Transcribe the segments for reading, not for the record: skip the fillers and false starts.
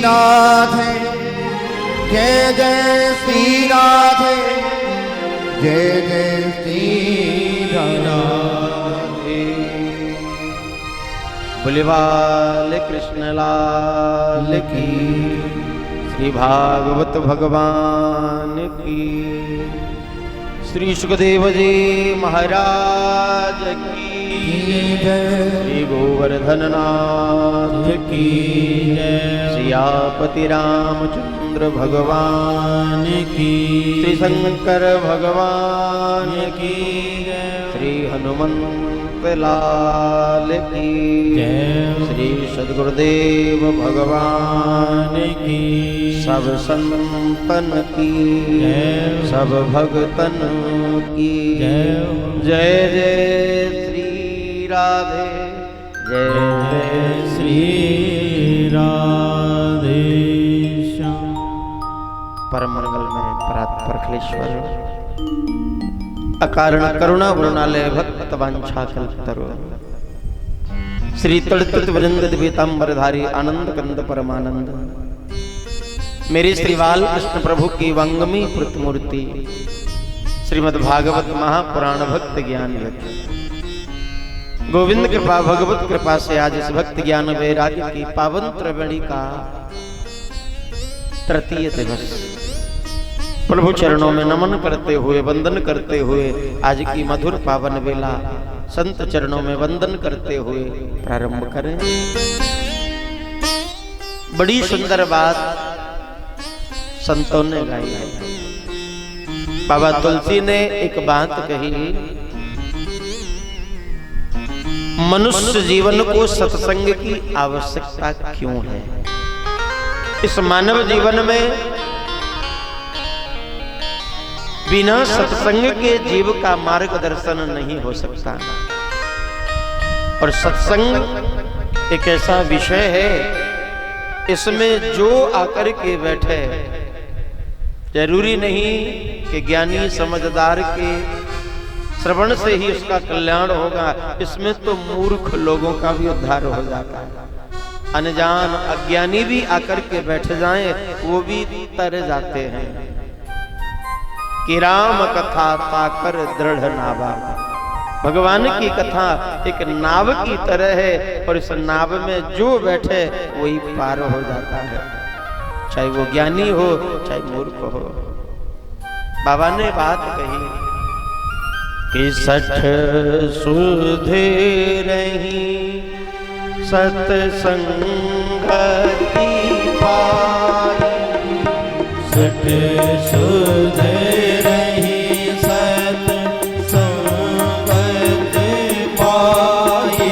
राधे जय जय श्री राधे जय जय श्री राधे। बोले बाल कृष्ण लाल की, श्री भागवत भगवान की, श्री सुखदेव जी महाराज की जय, श्री गोवर्धन नाथ की जय, सियापति रामचंद्र भगवान की, श्री शंकर भगवान की जय, श्री हनुमंत लाल की जय, श्री सद्गुरुदेव भगवान की, सब संतन की जय, सब भगतन की जय। जय जय श्री राधे जय जय श्री राधे श्याम। परम मंगल में परात्पर अखिलेश्वर, अकारण करुणा वरुणालय भक्त वांछा कल्पतरो, श्री तड़तुत वृंद दिव्यतांबरधारी आनंद कंद परमानंद, मेरे श्री बाल कृष्ण प्रभु की वांगमी प्रतिमूर्ति, श्रीमद् भागवत महापुराण भक्त ज्ञान गोविंद कृपा भगवत कृपा से आज इस भक्त ज्ञान वैराग्य की पावन त्रिवेणी का तृतीय दिवस प्रभु चरणों में नमन करते हुए वंदन करते हुए आज की मधुर पावन वेला संत चरणों में वंदन करते हुए प्रारंभ करें। बड़ी सुंदर बात संतों ने गाई है। बाबा तुलसी ने एक बात कही, मनुष्य जीवन को सत्संग की आवश्यकता क्यों है। इस मानव जीवन में बिना सत्संग के जीव का मार्गदर्शन नहीं हो सकता, और सत्संग एक ऐसा विषय है इसमें जो आकर के बैठे, जरूरी नहीं कि ज्ञानी समझदार के श्रवण से ही उसका कल्याण होगा, इसमें तो मूर्ख लोगों का भी उद्धार हो जाता है। अनजान अज्ञानी भी आकर के बैठ जाएं वो भी तर जाते हैं। कि राम कथा ताकर दृढ़ नावा, भगवान की कथा एक नाव की तरह है, और इस नाव में जो बैठे वही पार हो जाता है, चाहे वो ज्ञानी हो चाहे मूर्ख हो। बाबा ने बात कही कि सठ सुधे रही सत्संगति पाई, सठ सुधे रही सत्संगति पाई,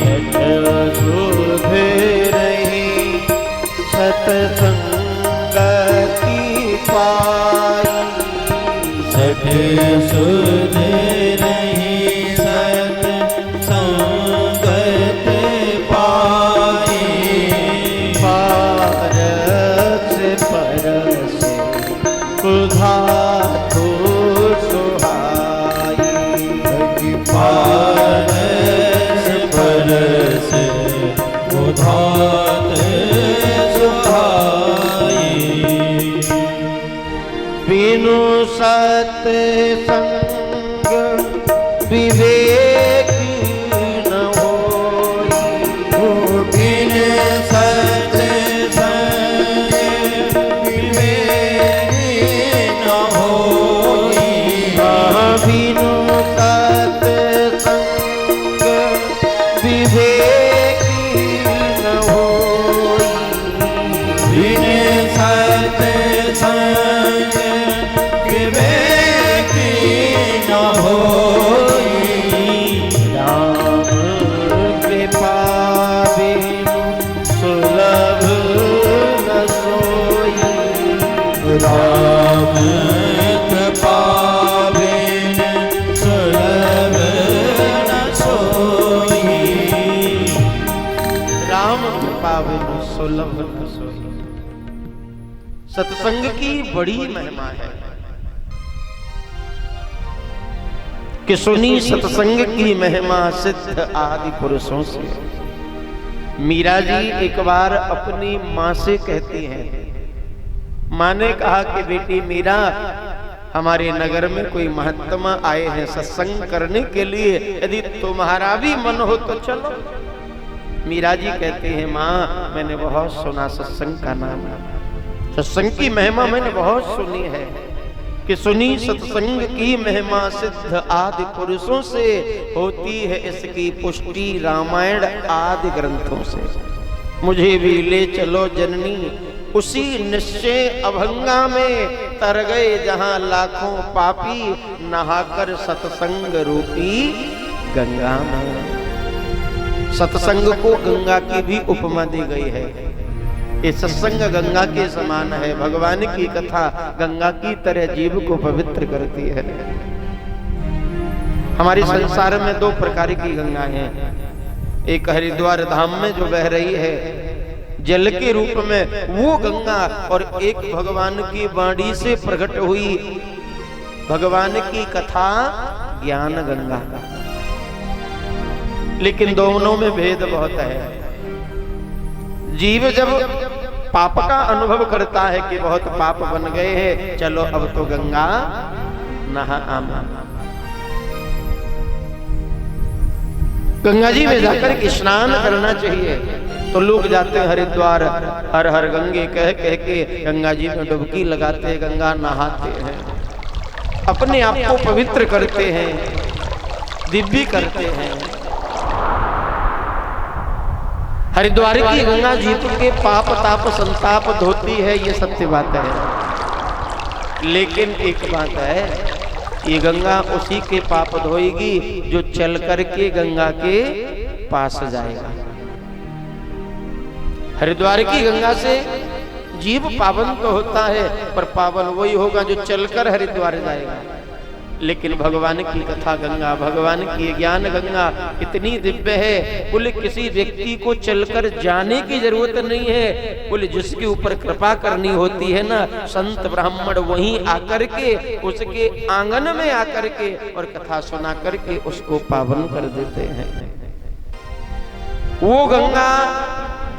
सठ सुधे रही सत्संगति पाई, सठ सुधे रही सत्संगति पाई, पारस परस सुधा तो सुहाई, पारस परस सुधा सुहाई, बिनु सत्संग विवेक न होई, बिनु सत्संग विवेक न होई, बिनु सत्संग विवेक न होई, बिनु सत्संग विवेक न होई, राम कृपा बिनु सुलभ न सोई, राम कृपा बिनु सुलभ न सोई, राम कृपा बिनु सुलभ न सोई। सत्संग की बड़ी महिमा है कि सुनी सत्संग की महिमा सिद्ध आदि पुरुषों से। मीरा जी एक बार अपनी माँ से कहती हैं, माँ ने कहा कि बेटी मीरा, हमारे नगर में कोई महात्मा आए हैं सत्संग करने के लिए, यदि तुम्हारा भी मन हो तो चलो। मीरा जी कहते हैं, माँ मैंने बहुत सुना सत्संग का नाम, सत्संग की महिमा मैंने बहुत सुनी है कि सुनी सत्संग की महिमा सिद्ध आदि पुरुषों से होती है, इसकी पुष्टि रामायण आदि ग्रंथों से। मुझे भी ले चलो जननी उसी निश्चय अभंगा में, तर गए जहां लाखों पापी, नहाकर सत्संग रूपी गंगा में। सत्संग को गंगा की भी उपमा दी गई है। ये सत्संग गंगा के समान है। भगवान की कथा गंगा की तरह जीव को पवित्र करती है। हमारे संसार में दो प्रकार की गंगाएं हैं। एक हरिद्वार धाम में जो बह रही है जल के रूप में वो गंगा, और एक भगवान की वाणी से प्रकट हुई भगवान की कथा ज्ञान गंगा। लेकिन दोनों में भेद बहुत है। जीव जब पाप का अनुभव करता है कि बहुत पाप बन गए हैं, चलो अब तो गंगा नहा आना, गंगा जी में जाकर के स्नान करना चाहिए। तो लोग जाते हैं हरिद्वार, हर हर गंगे कह कह के गंगा जी में डुबकी लगाते हैं, गंगा नहाते हैं, अपने आप को पवित्र करते हैं, दिव्य करते हैं। हरिद्वार की गंगा जीव के पाप ताप संताप धोती है, ये सत्य बात है। लेकिन एक बात है, ये गंगा उसी के पाप धोएगी जो चल करके गंगा के पास जाएगा। हरिद्वार की गंगा से जीव पावन तो होता है, पर पावन वही होगा जो चलकर हरिद्वार जाएगा। लेकिन भगवान की कथा गंगा, भगवान की ज्ञान गंगा इतनी दिव्य है, बोले किसी व्यक्ति को चलकर जाने की जरूरत नहीं है। बोले जिसके ऊपर कृपा करनी होती है ना, संत ब्राह्मण वहीं आकर के उसके आंगन में आकर के और कथा सुना करके उसको पावन कर देते हैं। वो गंगा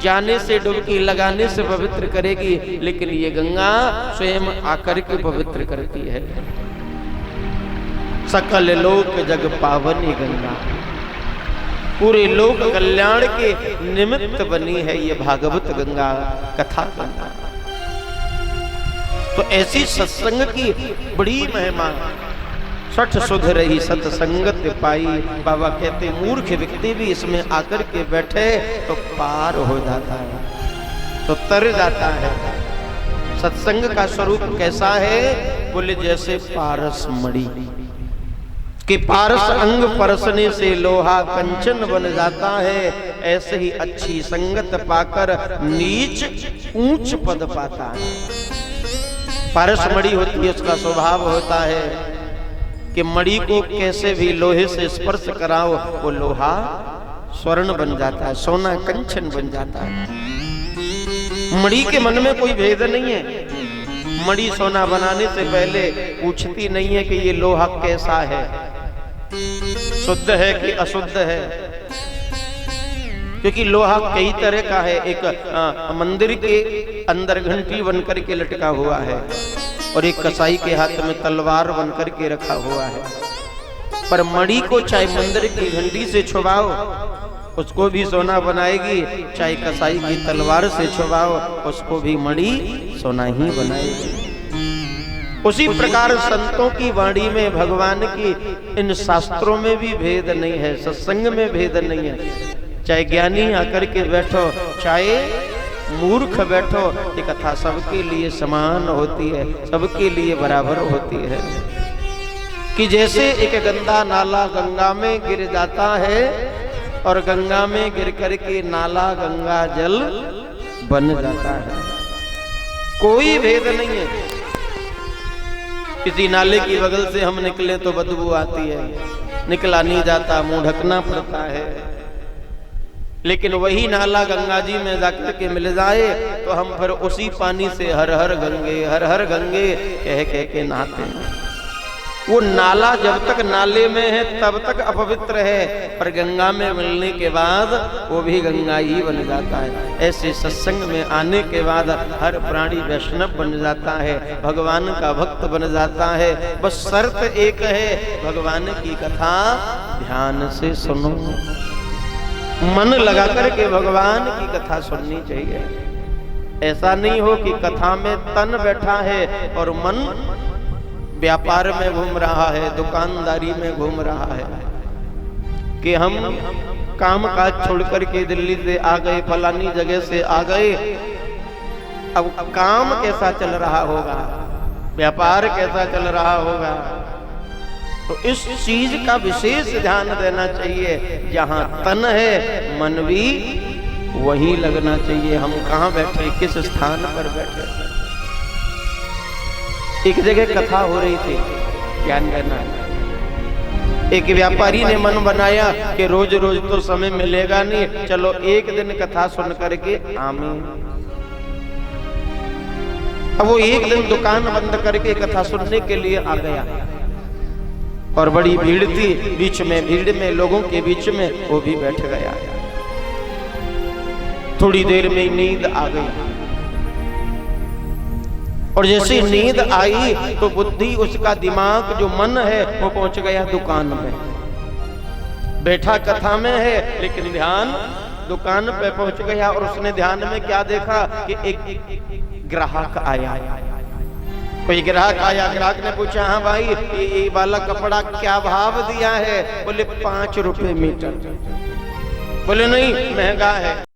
जाने से डुबकी लगाने से पवित्र करेगी, लेकिन ये गंगा स्वयं आकर के पवित्र करती है। सकल लोक जग पावनी गंगा, पूरे लोक कल्याण के निमित्त बनी है ये भागवत गंगा, कथा गंगा। तो ऐसी सत्संग की बड़ी महिमा, सठ सुध रही सत्संगत पाई। बाबा कहते मूर्ख व्यक्ति भी इसमें आकर के बैठे तो पार हो जाता है, तो तर जाता है। सत्संग का स्वरूप कैसा है? बोले जैसे पारस मणि कि पारस अंग परसने से लोहा कंचन बन जाता है, ऐसे ही अच्छी संगत पाकर नीच ऊंच पद पाता है। पारस मणि होती है, उसका स्वभाव होता है कि मणि को कैसे भी लोहे से स्पर्श कराओ वो लोहा स्वर्ण बन जाता है, सोना कंचन बन जाता है। मणि के मन में कोई भेद नहीं है। मणि सोना बनाने से पहले पूछती नहीं है कि ये लोहा कैसा है, शुद्ध है कि अशुद्ध है, क्योंकि लोहा कई तरह का है। एक मंदिर के अंदर घंटी बनकर के लटका हुआ है और एक कसाई के हाथ में तलवार बनकर के रखा हुआ है। पर मणि को चाहे मंदिर की घंटी से छुपाओ उसको भी सोना बनाएगी, चाहे कसाई की तलवार से छुपाओ उसको भी मणि सोना ही बनाएगी। उसी प्रकार संतों की वाणी में, भगवान की इन शास्त्रों में भी भेद नहीं है, सत्संग में भेद नहीं है। चाहे ज्ञानी आकर के बैठो, चाहे मूर्ख बैठो, ये कथा सबके लिए समान होती है, सबके लिए बराबर होती है। कि जैसे एक गंदा नाला गंगा में गिर जाता है और गंगा में गिर करके नाला गंगा जल बन जाता है, कोई भेद नहीं है। किसी नाले की बगल से हम निकले तो बदबू आती है, निकला नहीं जाता, मुंह ढकना पड़ता है। लेकिन वही नाला गंगा जी में जाकर के मिल जाए तो हम फिर उसी पानी से हर हर गंगे कह कह के नहाते हैं। वो नाला जब तक नाले में है तब तक अपवित्र है, पर गंगा में मिलने के बाद वो भी गंगा ही बन जाता है। ऐसे सत्संग में आने के बाद हर प्राणी वैष्णव बन जाता है, भगवान का भक्त बन जाता है। बस शर्त एक है, भगवान की कथा ध्यान से सुनो, मन लगा करके भगवान की कथा सुननी चाहिए। ऐसा नहीं हो कि कथा में तन बैठा है और मन व्यापार में घूम रहा है, दुकानदारी में घूम रहा है, कि हम काम काज छोड़ करके दिल्ली से आ गए, फलानी जगह से आ गए। अब काम कैसा चल रहा होगा, व्यापार कैसा चल रहा होगा, तो इस चीज का विशेष ध्यान देना चाहिए। जहां तन है मन भी वहीं लगना चाहिए। हम कहाँ बैठे, किस स्थान पर बैठे। एक जगह कथा हो रही थी, ध्यान देना। एक व्यापारी ने मन बनाया कि रोज रोज तो समय मिलेगा नहीं, चलो एक दिन कथा सुन करके आमीन। अब वो एक दिन दुकान बंद करके कथा सुनने के लिए आ गया, और बड़ी भीड़ थी, बीच में भीड़ में लोगों के बीच में वो भी बैठ गया। थोड़ी देर में नींद आ गई, और जैसे नींद आई तो बुद्धि, उसका दिमाग, जो मन है वो पहुंच गया दुकान में। बैठा कथा में है लेकिन ध्यान दुकान पे पहुंच गया। और उसने ध्यान में क्या देखा कि एक ग्राहक आया। कोई ग्राहक आया, ग्राहक ने पूछा, हाँ भाई ये वाला कपड़ा क्या भाव दिया है? बोले 5 रुपए मीटर। बोले नहीं, महंगा है।